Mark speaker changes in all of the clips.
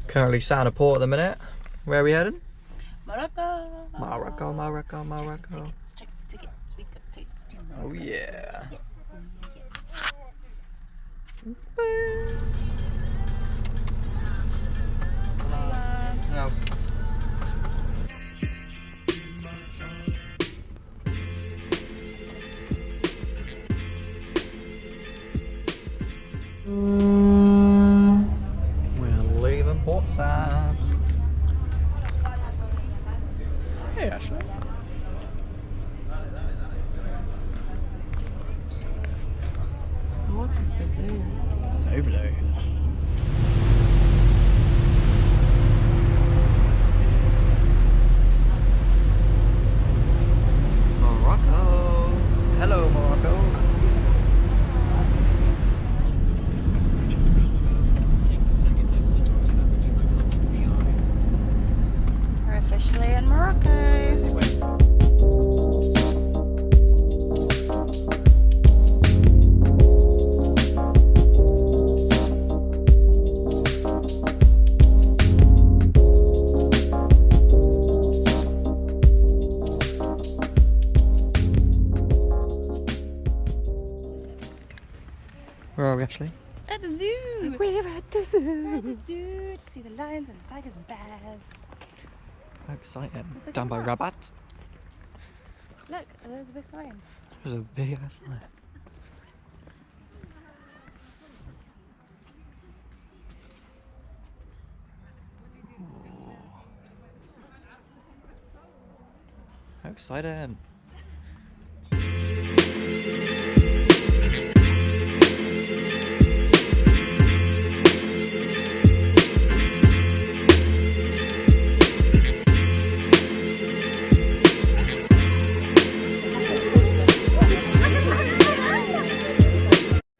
Speaker 1: Currently sat in a port at the minute. Where are we heading?
Speaker 2: Morocco.
Speaker 1: Morocco, Morocco, Morocco.
Speaker 2: Tickets. We got tickets to Morocco.
Speaker 1: Oh yeah. No. We're leaving Port Said. Hey Ashley.
Speaker 2: The water's so blue.
Speaker 1: So blue. Morocco. Hello, Morocco.
Speaker 2: We're officially in Morocco.
Speaker 1: Where are we actually?
Speaker 2: At the zoo.
Speaker 3: We're at the zoo.
Speaker 2: We're at the zoo to see the lions and tigers and bears.
Speaker 1: How exciting.
Speaker 2: Look
Speaker 1: Down
Speaker 2: at
Speaker 1: by
Speaker 2: that.
Speaker 1: Rabat.
Speaker 2: Look, there's a big lion.
Speaker 1: There's a big ass lion. Ooh. How exciting.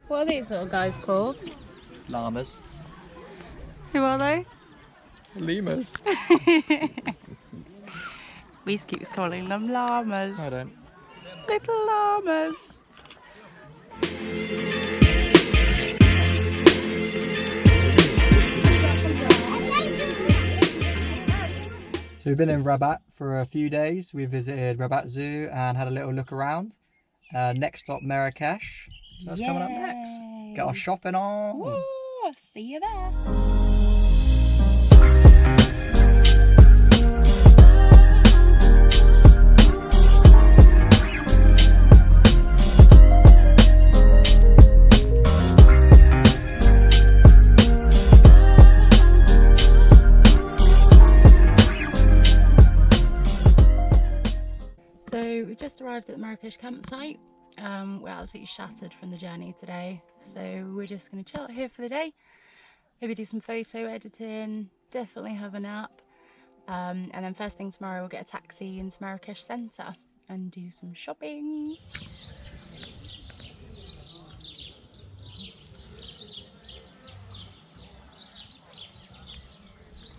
Speaker 2: What are these little guys called?
Speaker 1: Llamas.
Speaker 2: Who are they?
Speaker 1: Lemurs.
Speaker 2: We keep calling them llamas.
Speaker 1: I don't.
Speaker 2: Little llamas.
Speaker 1: So we've been in Rabat for a few days. We visited Rabat Zoo and had a little look around. Next stop, Marrakesh. So that's coming up next. Get our shopping on.
Speaker 2: Woo, see you there. So we've just arrived at the Marrakesh campsite. We're absolutely shattered from the journey today, so we're just going to chill out here for the day, maybe do some photo editing, definitely have a nap, and then first thing tomorrow we'll get a taxi into Marrakesh centre and do some shopping.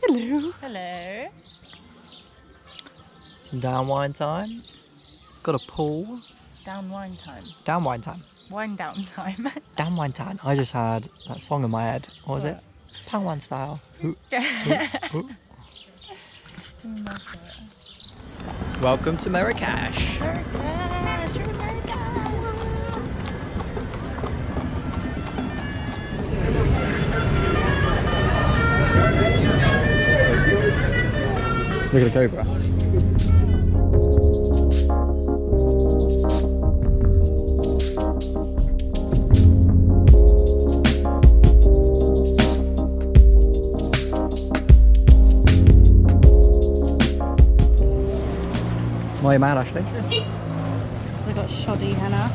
Speaker 1: Hello.
Speaker 2: Hello.
Speaker 1: Some down wine time. Got a pool.
Speaker 2: Down wine time.
Speaker 1: Down wine time.
Speaker 2: Wine down time.
Speaker 1: Down wine time. I just had that song in my head. What was it? Pound one style. Ooh, ooh, ooh. Welcome to Marrakesh.
Speaker 2: Marrakesh, we're in Marrakesh.
Speaker 1: Look at the cobra. Why are you mad, Ashley?
Speaker 2: Because I got shoddy henna.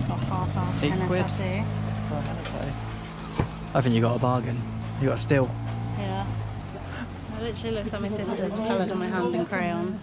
Speaker 2: Got half-assed henna
Speaker 1: £8.
Speaker 2: tattoo.
Speaker 1: I think you got a bargain. You got a steal.
Speaker 2: Yeah. It literally looks like my sister's coloured on my hand in crayon.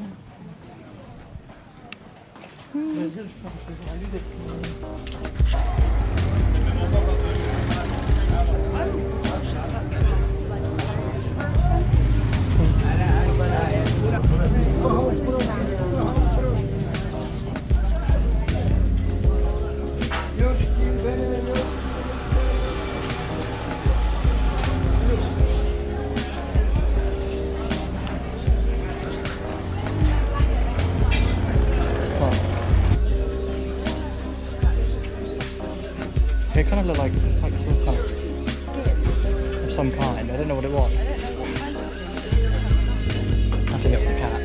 Speaker 1: some kind. I didn't know what it was. I think it was a cat.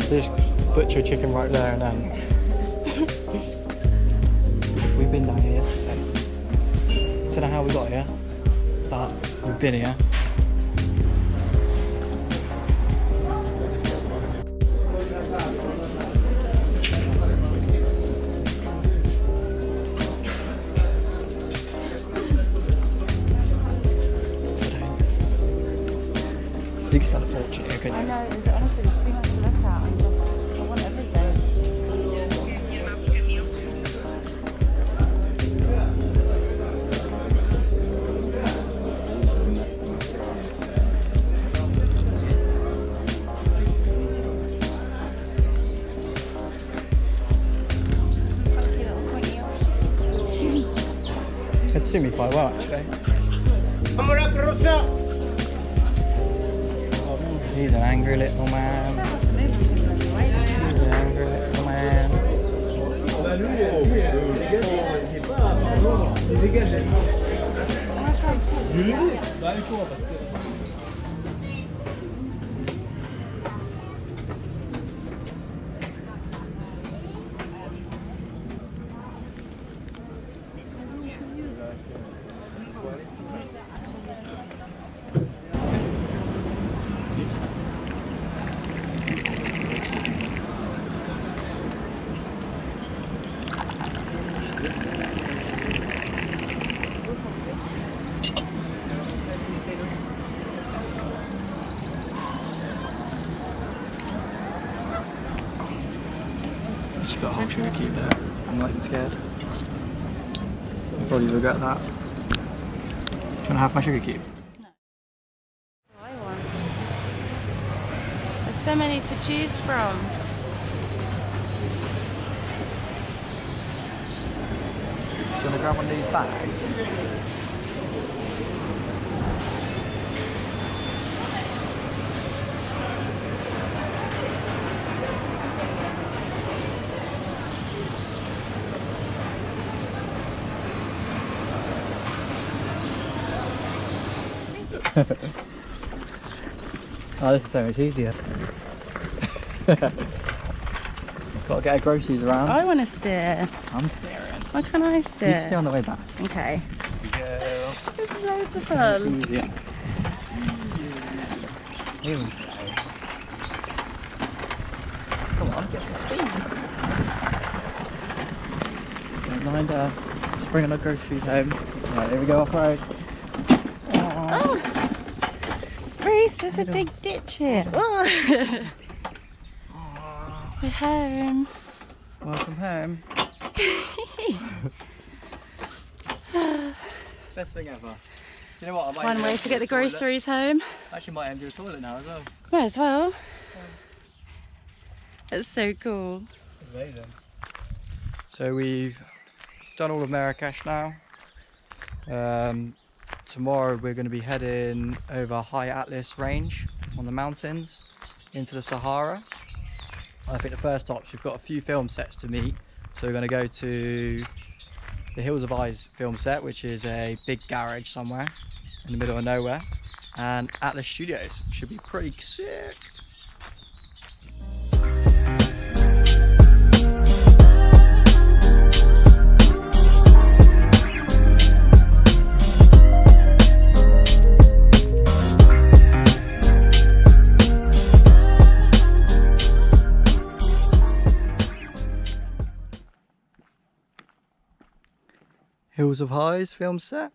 Speaker 1: Just butcher chicken right there and then. We've been down here yesterday. Don't know how we got here, but we've been here. You can spend a fortune here, couldn't you?
Speaker 2: I know, honestly, there's too much to look at. I want everything.
Speaker 1: It'd suit me quite well, actually. He's an angry little man. He's an angry little man. Just got a whole sugar cube there. I'm not even scared. I'll probably regret that. Do you want to have my sugar cube?
Speaker 2: I want. There's so many to choose from.
Speaker 1: Do you want to grab one of these bags? Oh, this is so much easier. Gotta get our groceries around.
Speaker 2: I want to steer.
Speaker 1: I'm steering.
Speaker 2: Why can't I steer?
Speaker 1: You can steer on the way back.
Speaker 2: Okay.
Speaker 1: Go.
Speaker 2: This is loads of
Speaker 1: So much
Speaker 2: fun.
Speaker 1: easier. Here we go. Come on, get some speed. Don't mind us. Just bringing our groceries home. Right, here we go off road.
Speaker 2: Oh, Reese, there's a big ditch here. Oh. We're home.
Speaker 1: Welcome home. Best thing ever. You know what? I might
Speaker 2: One
Speaker 1: even
Speaker 2: way
Speaker 1: empty
Speaker 2: to get the
Speaker 1: toilet.
Speaker 2: groceries home.
Speaker 1: Actually, might empty the toilet now as well.
Speaker 2: Might as well. That's so cool.
Speaker 1: Amazing. So we've done all of Marrakesh now. Tomorrow we're going to be heading over High Atlas Range on the mountains into the Sahara. I think the first stops, we've got a few film sets to meet. So we're going to go to the Hills of Eyes film set, which is a big garage somewhere in the middle of nowhere, and Atlas Studios. Should be pretty sick. Hills of Eyes film set.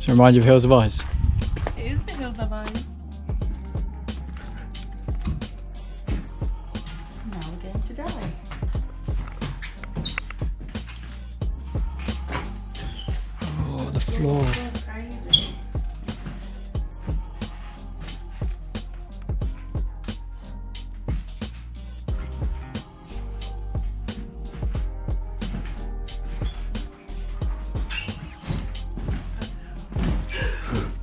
Speaker 1: To remind you of Hills of Eyes.
Speaker 2: It is the Hills of Eyes.
Speaker 1: floor.
Speaker 2: That's crazy.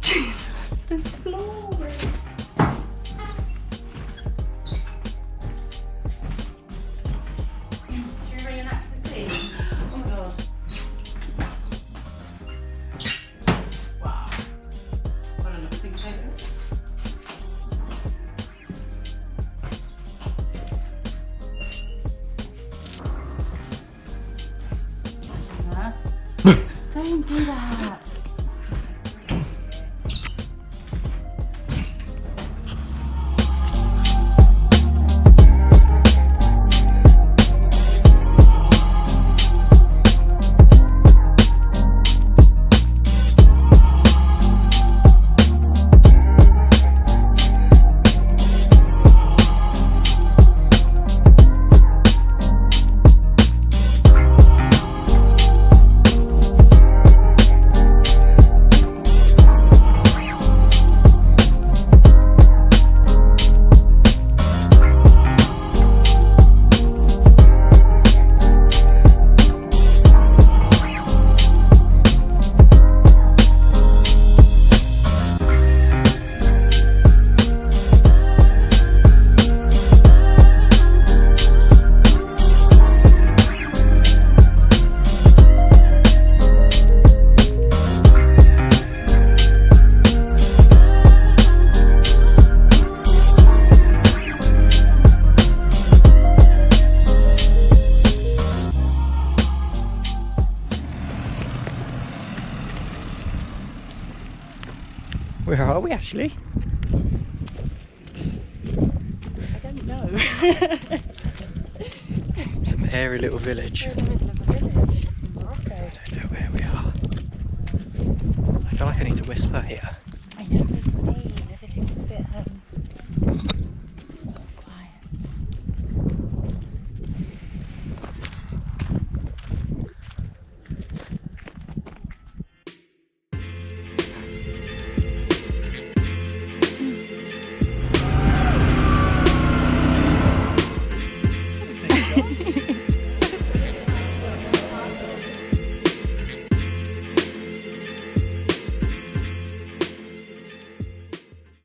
Speaker 2: Jesus, this floor is... Should we reenact the scene? Oh my god. Wow. I don't know, think later. Don't do that.
Speaker 1: Where are we, Ashley?
Speaker 2: I don't know.
Speaker 1: Some airy little village.
Speaker 2: We're in the middle of a village in Morocco.
Speaker 1: I don't know where we are. I feel like I need to whisper here.